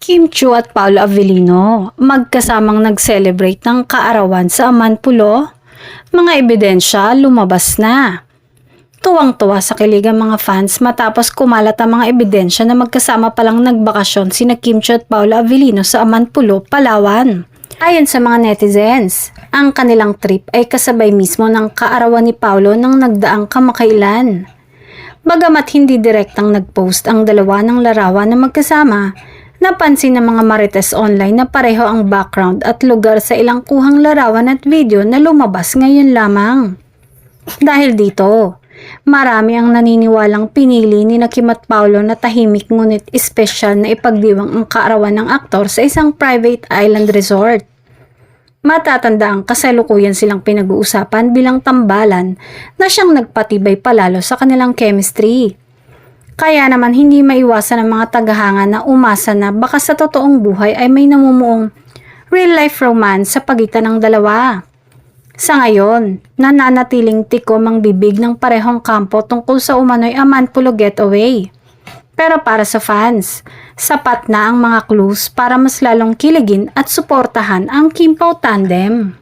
Kim Chiu at Paolo Avellino magkasamang nag-celebrate ng kaarawan sa Amanpulo. Mga ebidensya lumabas na. Tuwang-tuwa sa kilig ang mga fans matapos kumalat ang mga ebidensya na magkasama palang nagbakasyon sina Kim Chiu at Paolo Avellino sa Amanpulo, Palawan. Ayon sa mga netizens, ang kanilang trip ay kasabay mismo ng kaarawan ni Paolo nang nagdaang kamakailan. Bagamat hindi direktang nag-post ang dalawa ng larawan na magkasama, napansin ng mga marites online na pareho ang background at lugar sa ilang kuhang larawan at video na lumabas ngayon lamang. Dahil dito, marami ang naniniwalang pinili ni Kim at Paolo na tahimik ngunit espesyal na ipagdiwang ang kaarawan ng aktor sa isang private island resort. Matatanda ang kasalukuyan silang pinag-uusapan bilang tambalan na siyang nagpatibay palalo sa kanilang chemistry. Kaya naman hindi maiwasan ang mga tagahanga na umasa na baka sa totoong buhay ay may namumuong real-life romance sa pagitan ng dalawa. Sa ngayon, nananatiling tikom ang bibig ng parehong kampo tungkol sa umano'y Amanpulo getaway. Pero para sa fans, sapat na ang mga clues para mas lalong kiligin at suportahan ang Kim Pao tandem.